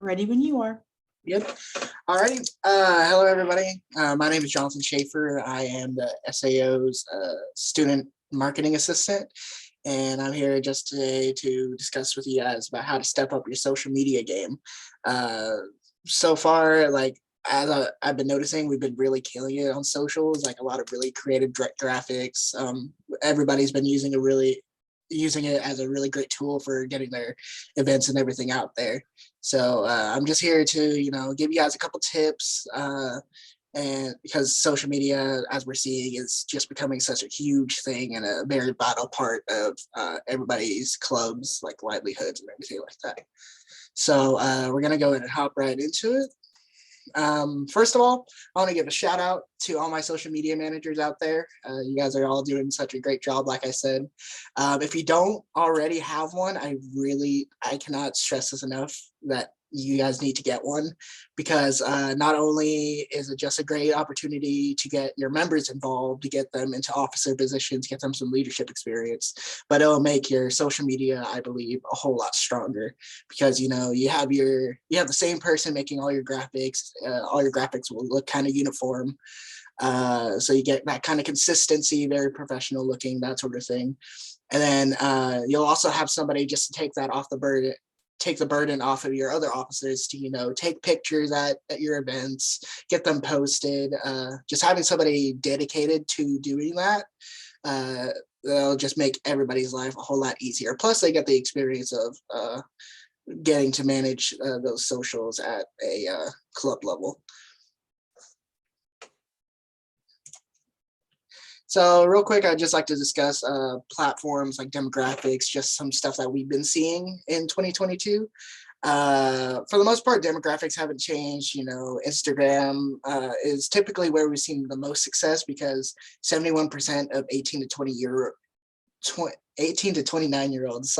Ready when you are. Yep. Alrighty. Hello, everybody. My name is Jonathan Schaefer. I am the SAO's student marketing assistant, and I'm here just today to discuss with you guys about how to step up your social media game. So far, I've been noticing, we've been really killing it on socials. Like a lot of really creative graphics. Everybody's been using it as a really great tool for getting their events and everything out there. So I'm just here to, give you guys a couple tips. And because social media, as we're seeing, is just becoming such a huge thing and a very vital part of everybody's clubs, like livelihoods and everything like that. So we're going to go ahead and hop right into it. First of all, I want to give a shout out to all my social media managers out there. You guys are all doing such a great job, like I said. If you don't already have one, I cannot stress this enough that you guys need to get one, because not only is it just a great opportunity to get your members involved, to get them into officer positions, get them some leadership experience, but it'll make your social media, I believe, a whole lot stronger, because you have the same person making all your graphics. All your graphics will look kind of uniform, so you get that kind of consistency, very professional looking, that sort of thing. And then you'll also have somebody just to take the burden off of your other officers to take pictures at your events, get them posted. Just having somebody dedicated to doing that, that'll just make everybody's life a whole lot easier. Plus they get the experience of getting to manage those socials at a club level. So real quick, I'd just like to discuss platforms like demographics, just some stuff that we've been seeing in 2022. For the most part, demographics haven't changed. Instagram is typically where we've seen the most success, because 71% of 18 to 29-year-olds,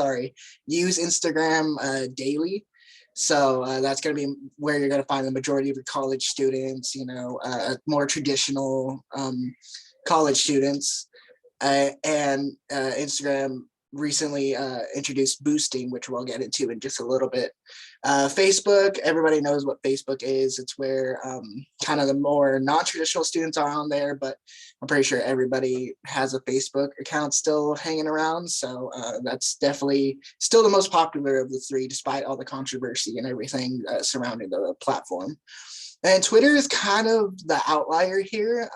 use Instagram daily. So that's going to be where you're going to find the majority of your college students, more traditional college students. And Instagram recently introduced boosting, which we'll get into in just a little bit. Facebook, everybody knows what Facebook is. It's where kind of the more non-traditional students are on there, but I'm pretty sure everybody has a Facebook account still hanging around. So that's definitely still the most popular of the three, despite all the controversy and everything surrounding the platform. And Twitter is kind of the outlier here.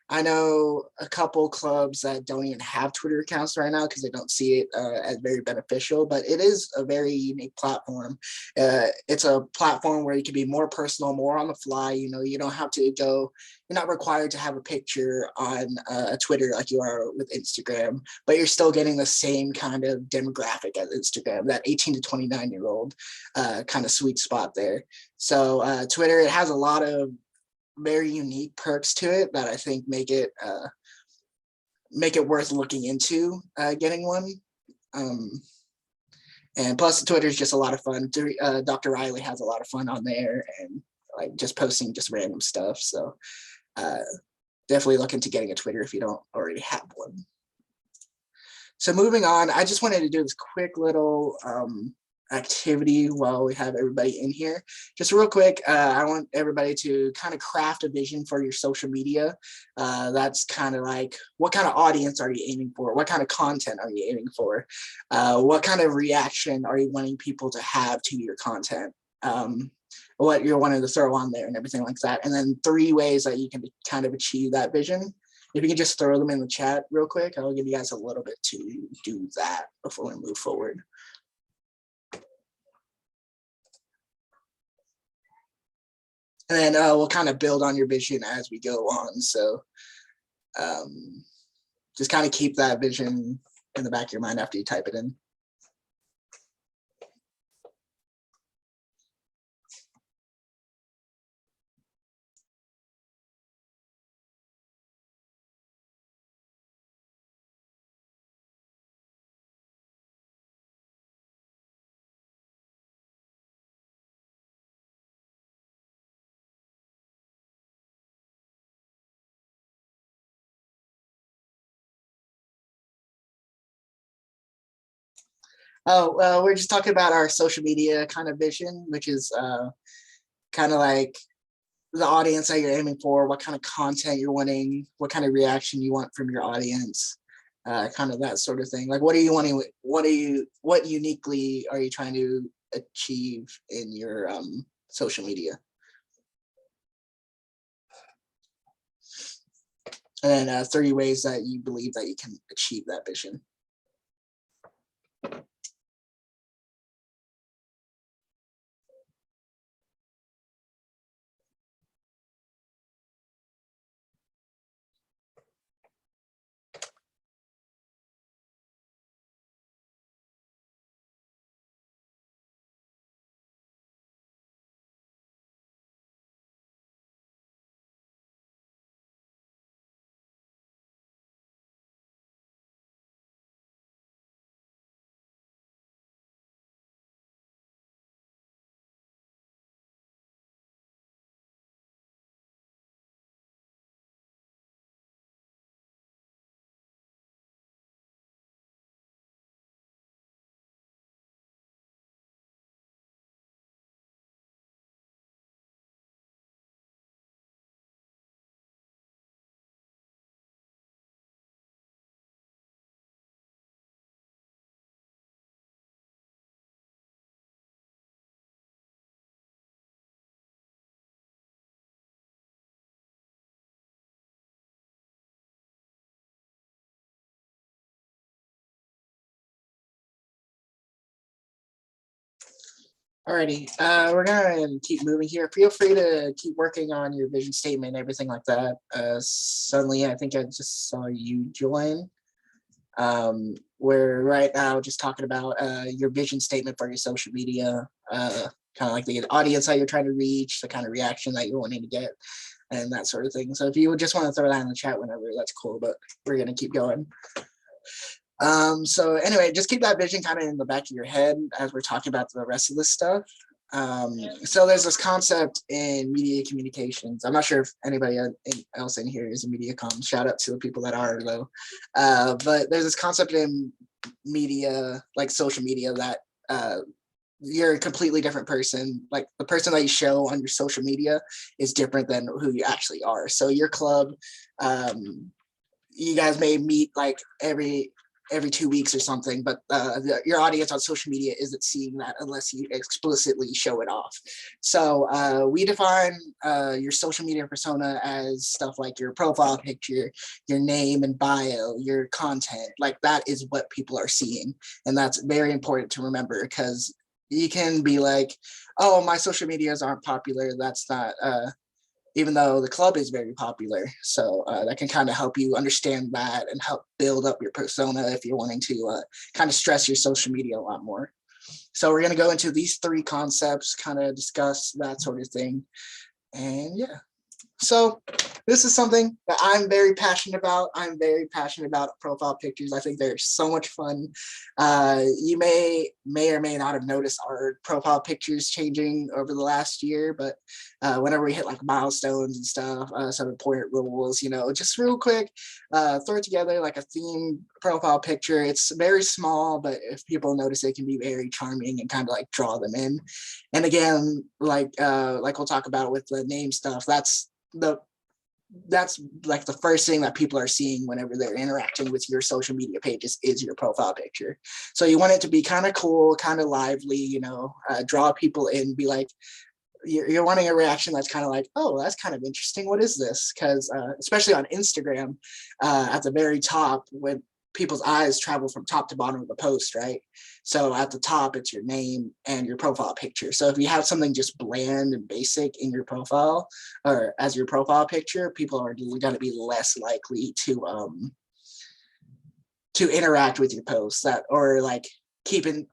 I know a couple clubs that don't even have Twitter accounts right now because they don't see it as very beneficial, but it is a very unique platform. It's a platform where you can be more personal, more on the fly. You don't have to you're not required to have a picture on Twitter like you are with Instagram, but you're still getting the same kind of demographic as Instagram, that 18 to 29-year-old kind of sweet spot there. So Twitter, it has a lot of very unique perks to it that I think make it worth looking into getting one. And plus, Twitter is just a lot of fun. Dr. Riley has a lot of fun on there, and like just posting just random stuff. So definitely look into getting a Twitter if you don't already have one. So moving on, I just wanted to do this quick little activity while we have everybody in here. Just real quick, I want everybody to kind of craft a vision for your social media. That's kind of like, what kind of audience are you aiming for? What kind of content are you aiming for? What kind of reaction are you wanting people to have to your content? What you're wanting to throw on there and everything like that. And then 3 ways that you can kind of achieve that vision. If you can just throw them in the chat real quick, I'll give you guys a little bit to do that before we move forward. And then we'll kind of build on your vision as we go on. So just kind of keep that vision in the back of your mind after you type it in. We're just talking about our social media kind of vision, which is kind of like the audience that you're aiming for, what kind of content you're wanting, what kind of reaction you want from your audience, kind of that sort of thing. Like, what are you wanting? What uniquely are you trying to achieve in your social media? And then 30 ways that you believe that you can achieve that vision. Alrighty, we're gonna keep moving here. Feel free to keep working on your vision statement and everything like that. Suddenly, I think I just saw you join. We're right now just talking about your vision statement for your social media, kind of like the audience that you're trying to reach, the kind of reaction that you're wanting to get, and that sort of thing. So if you would just want to throw that in the chat whenever, that's cool, but we're gonna keep going. So anyway, just keep that vision kind of in the back of your head as we're talking about the rest of this stuff. So there's this concept in media communications. I'm not sure if anybody else in here is in media comms. Shout out to the people that are though. But there's this concept in media, like social media, that you're a completely different person. Like the person that you show on your social media is different than who you actually are. So your club, you guys may meet like every 2 weeks or something, but your audience on social media isn't seeing that unless you explicitly show it off. So we define your social media persona as stuff like your profile picture, your name and bio, your content. Like that is what people are seeing. And that's very important to remember, because you can be like, oh, my social medias aren't popular. That's not, even though the club is very popular. So that can kind of help you understand that and help build up your persona if you're wanting to kind of stress your social media a lot more. So we're going to go into these 3 concepts, kind of discuss that sort of thing. And yeah. So this is something that I'm very passionate about. I'm very passionate about profile pictures. I think they're so much fun. You may or may not have noticed our profile pictures changing over the last year, but whenever we hit like milestones and stuff, some important rules, just real quick, throw together like a theme profile picture. It's very small, but if people notice, it can be very charming and kind of like draw them in. And again, like we'll talk about with the name stuff, that's like the first thing that people are seeing whenever they're interacting with your social media pages is your profile picture. So you want it to be kind of cool, kind of lively, draw people in, be like, you're wanting a reaction that's kind of like, oh, that's kind of interesting. What is this? Because especially on Instagram, at the very top, when people's eyes travel from top to bottom of the post, right? So at the top, it's your name and your profile picture. So if you have something just bland and basic in your profile or as your profile picture, people are going to be less likely to interact with your post, that or like keep in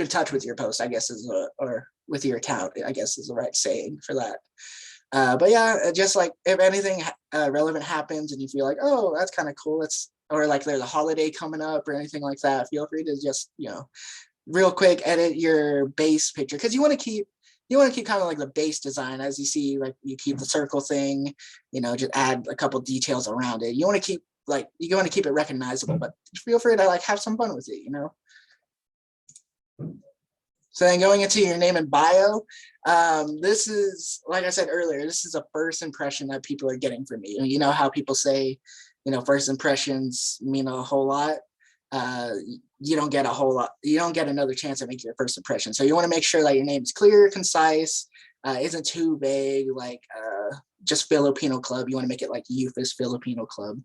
touch with your post, I guess or with your account, I guess is the right saying for that. But yeah, just like if anything relevant happens and you feel like, oh, that's kind of cool, or like there's a holiday coming up or anything like that, feel free to just, real quick edit your base picture, because you want to keep kind of like the base design as you see, like you keep the circle thing, just add a couple details around it. You want to keep it recognizable, but feel free to like have some fun with it, So then going into your name and bio, this is, like I said earlier, this is a first impression that people are getting from you. You know how people say, first impressions mean a whole lot. You don't get a whole lot. You don't get another chance at making your first impression. So you want to make sure that your name is clear, concise, isn't too vague, like just Filipino Club. You want to make it like Youthist Filipino Club,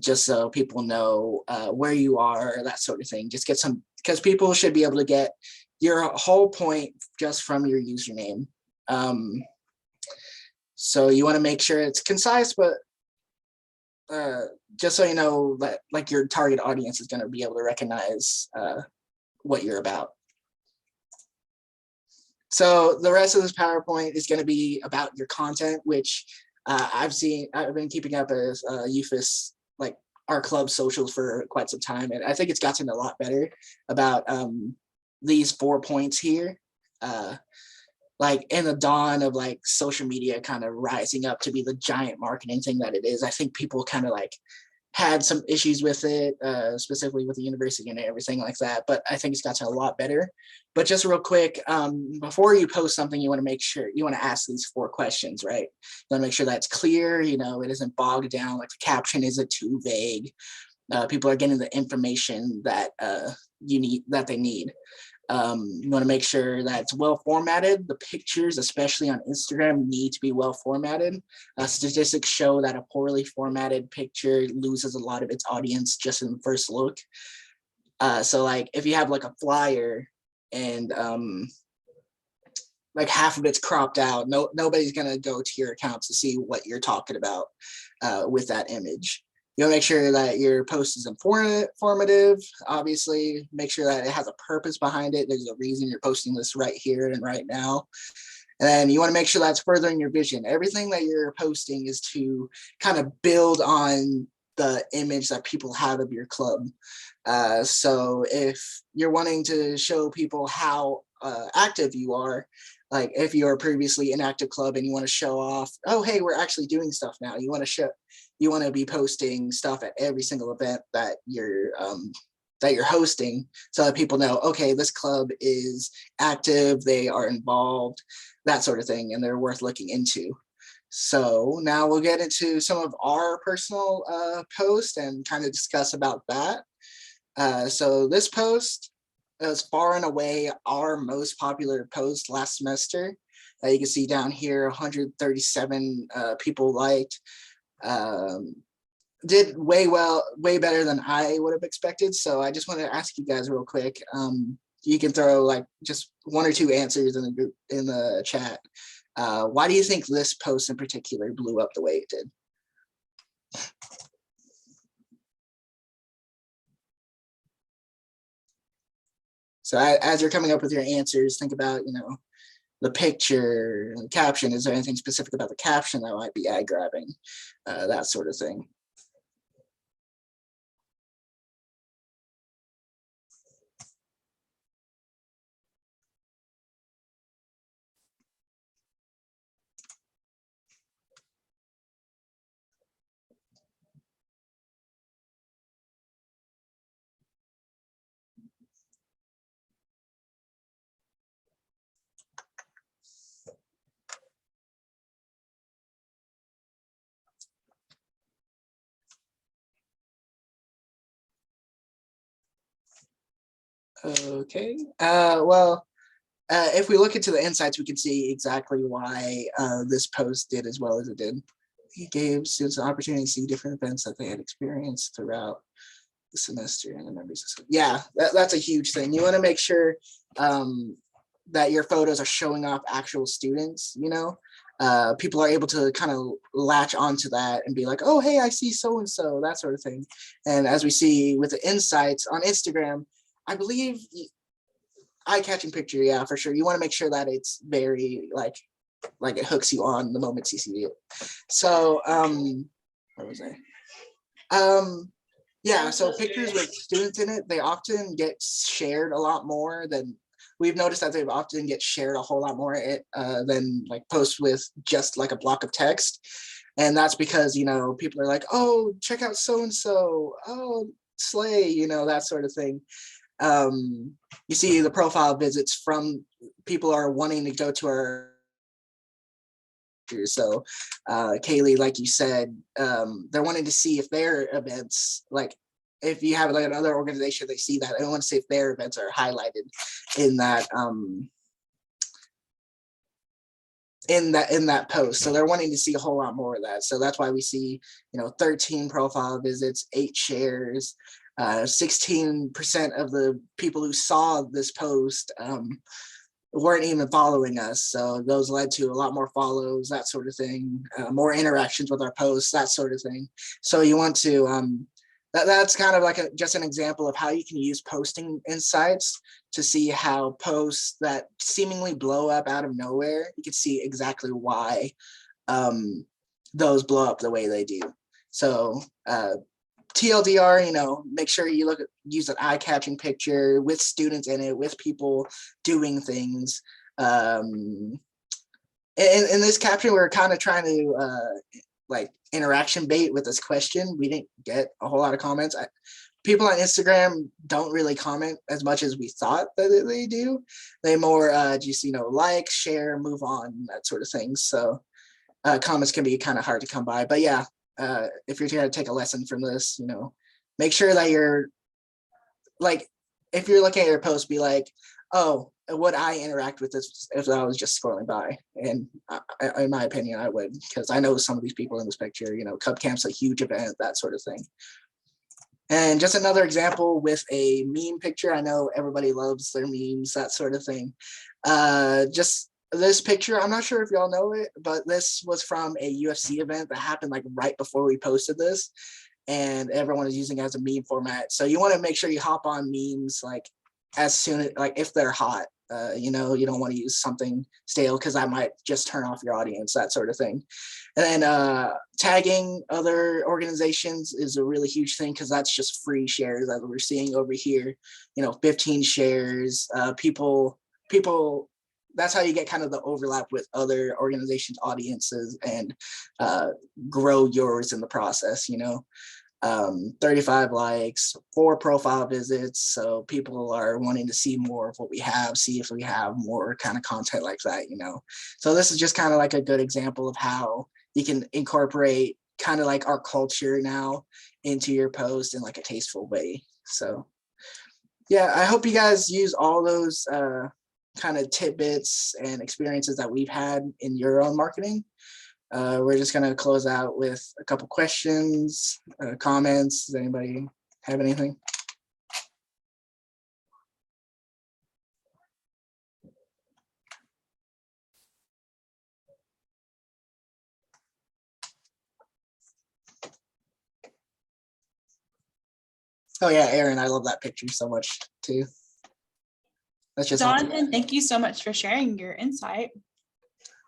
just so people know where you are, that sort of thing. Just get some, because people should be able to get your whole point just from your username. So you want to make sure it's concise, but just so you know that like your target audience is going to be able to recognize what you're about. So the rest of this PowerPoint is going to be about your content, which I've been keeping up as Youthist, like our club socials for quite some time. And I think it's gotten a lot better about these 4 points here. Like in the dawn of like social media kind of rising up to be the giant marketing thing that it is, I think people kind of like had some issues with it, specifically with the university and everything like that. But I think it's gotten a lot better. But just real quick, before you post something, you want to make sure, you want to ask these 4 questions, right? You want to make sure that's clear, it isn't bogged down, like the caption isn't too vague. People are getting the information that they need. You want to make sure that it's well formatted. The pictures, especially on Instagram, need to be well formatted. Statistics show that a poorly formatted picture loses a lot of its audience just in the first look. So like if you have like a flyer and like half of it's cropped out, nobody's gonna go to your account to see what you're talking about with that image. You want to make sure that your post is informative, obviously. Make sure that it has a purpose behind it. There's a reason you're posting this right here and right now. And then you want to make sure that's furthering your vision. Everything that you're posting is to kind of build on the image that people have of your club. So if you're wanting to show people how active you are, like if you're previously an active club and you want to show off, oh, hey, we're actually doing stuff now. You want to be posting stuff at every single event that you're hosting, so that people know, okay, this club is active, they are involved, that sort of thing, and they're worth looking into. So now we'll get into some of our personal posts and kind of discuss about that. So this post is far and away our most popular post last semester. You can see down here, 137 people liked. Did way better than I would have expected. So I just want to ask you guys real quick. You can throw like just 1 or 2 answers in the group, in the chat. Why do you think this post in particular blew up the way it did? So as you're coming up with your answers, think about, the picture, the caption. Is there anything specific about the caption that might be eye grabbing? That sort of thing. Okay, well, if we look into the insights, we can see exactly why this post did as well as it did. He gave students an opportunity to see different events that they had experienced throughout the semester and the members. Yeah, that's a huge thing. You want to make sure that your photos are showing off actual students, people are able to kind of latch onto that and be like, oh, hey, I see so-and-so, that sort of thing. And as we see with the insights on Instagram, I believe eye-catching picture, yeah, for sure. You want to make sure that it's very like it hooks you on the moment you see it. So where was I? Yeah, so pictures with students in it, they often get shared a lot more than, we've noticed that they often get shared a whole lot more than like posts with just like a block of text. And that's because, people are like, oh, check out so-and-so, oh, slay, that sort of thing. You see the profile visits from people are wanting to go to our. So Kaylee, like you said, they're wanting to see if their events, like if you have like another organization, they see that, they want to see if their events are highlighted in that in that post. So they're wanting to see a whole lot more of that. So that's why we see, 13 profile visits, 8 shares, 16% of the people who saw this post weren't even following us. So those led to a lot more follows, that sort of thing, more interactions with our posts, that sort of thing. So you want to, that's kind of like just an example of how you can use posting insights to see how posts that seemingly blow up out of nowhere, you can see exactly why those blow up the way they do. So TLDR, make sure you use an eye-catching picture with students in it, with people doing things. In this caption, we were kind of trying to like interaction bait with this question. We didn't get a whole lot of comments. People on Instagram don't really comment as much as we thought that they do. They more just, like, share, move on, that sort of thing. So comments can be kind of hard to come by. But yeah, if you're trying to take a lesson from this, make sure that you're like, if you're looking at your post, be like, oh, would I interact with this if I was just scrolling by? And in my opinion, I would, because I know some of these people in this picture, Cub Camp's a huge event, that sort of thing. And just another example with a meme picture. I know everybody loves their memes, that sort of thing. Just this picture, I'm not sure if y'all know it, but this was from a UFC event that happened like right before we posted this, and everyone is using it as a meme format. So you want to make sure you hop on memes like as soon as, like, if they're hot. You don't want to use something stale because that might just turn off your audience, that sort of thing. And then tagging other organizations is a really huge thing because that's just free shares that we're seeing over here. 15 shares, people, that's how you get kind of the overlap with other organizations' audiences and grow yours in the process, 35 likes, 4 profile visits. So people are wanting to see more of what we have, see if we have more kind of content like that, So this is just kind of like a good example of how you can incorporate kind of like our culture now into your post in like a tasteful way. So yeah, I hope you guys use all those kind of tidbits and experiences that we've had in your own marketing. We're just going to close out with a couple questions, comments. Does anybody have anything? Oh yeah, Aaron, I love that picture so much too. That's just Jonathan, thank you so much for sharing your insight.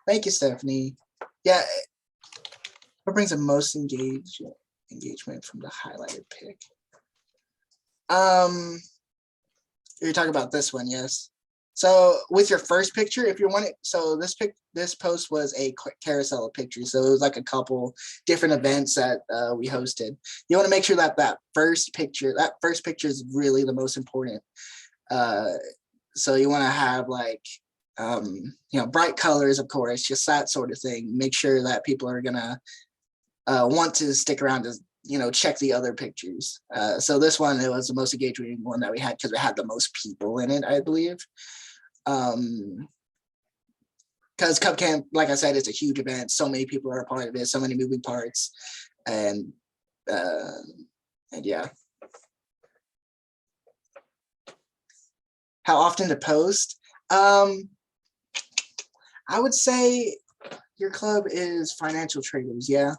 Thank you, Stephanie. Yeah, what brings the most engagement from the highlighted pic? You're talking about this one, yes. So with your first picture, if you want it, so this post was a carousel of pictures. So it was like a couple different events that we hosted. You want to make sure that that first picture is really the most important. So you want to have like, bright colors, of course, just that sort of thing. Make sure that people are gonna want to stick around to check the other pictures. So this one, it was the most engaging one that we had because it had the most people in it, I believe. Because Cub Camp, like I said, it's a huge event. So many people are a part of it, so many moving parts, and yeah. How often to post? I would say your club is financial traders, yeah.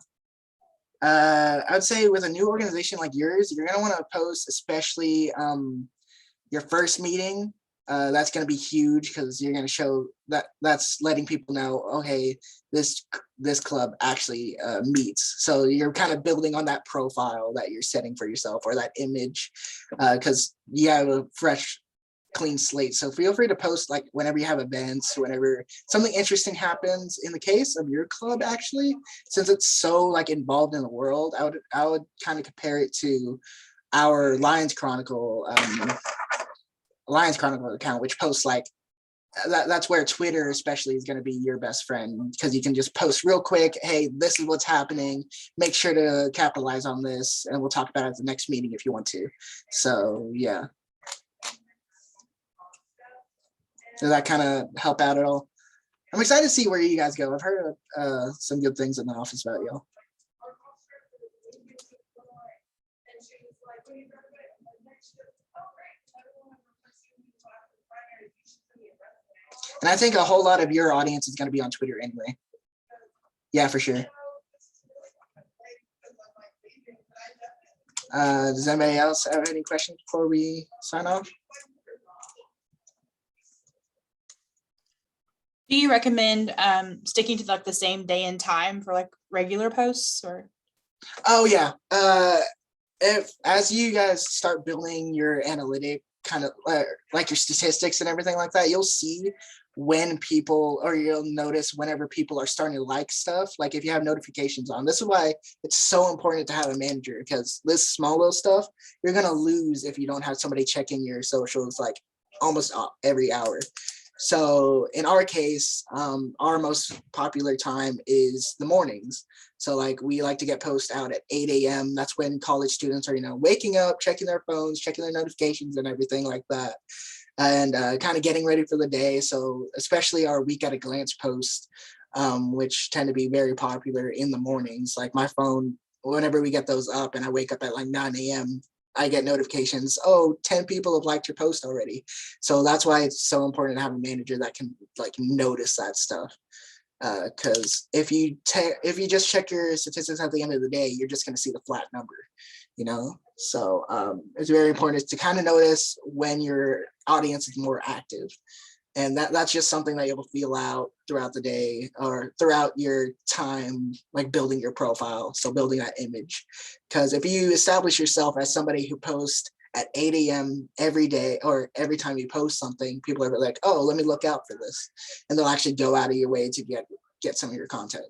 I would say with a new organization like yours, you're gonna want to post, especially your first meeting. That's gonna be huge because you're gonna show that's letting people know, oh hey, this club actually meets. So you're kind of building on that profile that you're setting for yourself, or that image, because you have a fresh, clean slate. So feel free to post like whenever you have events, whenever something interesting happens. In the case of your club, actually, since it's so like involved in the world, I would kind of compare it to our Lions Chronicle Lions Chronicle account, which posts like that's where Twitter especially is going to be your best friend, because you can just post real quick, hey, this is what's happening, make sure to capitalize on this, and we'll talk about it at the next meeting if you want to. So yeah, does that kind of help out at all? I'm excited to see where you guys go. I've heard some good things in the office about y'all. And I think a whole lot of your audience is going to be on Twitter anyway. Yeah, for sure. Does anybody else have any questions before we sign off? Do you recommend sticking to like the same day and time for like regular posts, or? Oh yeah. If as you guys start building your analytic kind of like your statistics and everything like that, you'll see when people, or you'll notice whenever people are starting to like stuff, like if you have notifications on. This is why it's so important to have a manager, because this small little stuff you're going to lose if you don't have somebody checking your socials like almost every hour. So in our case, our most popular time is the mornings. So like we like to get posts out at 8 a.m. That's when college students are, waking up, checking their phones, checking their notifications and everything like that, and kind of getting ready for the day. So especially our week at a glance post, which tend to be very popular in the mornings. Like my phone, whenever we get those up and I wake up at like 9 a.m., I get notifications, 10 people have liked your post already. So that's why it's so important to have a manager that can like notice that stuff. Because if you just check your statistics at the end of the day, you're just going to see the flat number, So it's very important to kind of notice when your audience is more active. And that's just something that you'll feel out throughout the day or throughout your time, like building your profile. So building that image, because if you establish yourself as somebody who posts at 8 a.m. every day, or every time you post something, people are like, oh, let me look out for this. And they'll actually go out of your way to get some of your content.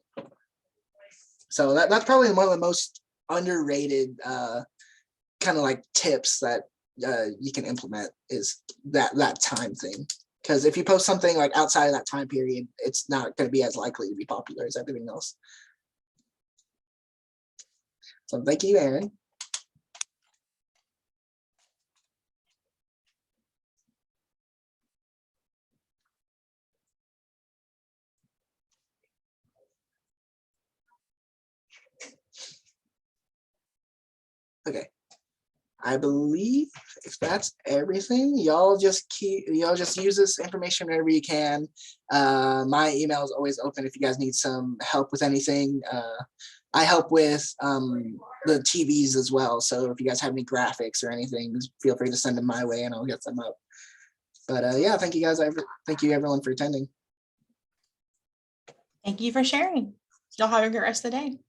So that's probably one of the most underrated kind of like tips that you can implement, is that time thing. Because if you post something like outside of that time period, it's not going to be as likely to be popular as everything else. So thank you, Aaron. Okay. I believe if that's everything, y'all just use this information whenever you can. My email is always open if you guys need some help with anything. I help with the TVs as well. So if you guys have any graphics or anything, feel free to send them my way and I'll get them up. But yeah, thank you guys. Thank you everyone for attending. Thank you for sharing. Y'all have a great rest of the day.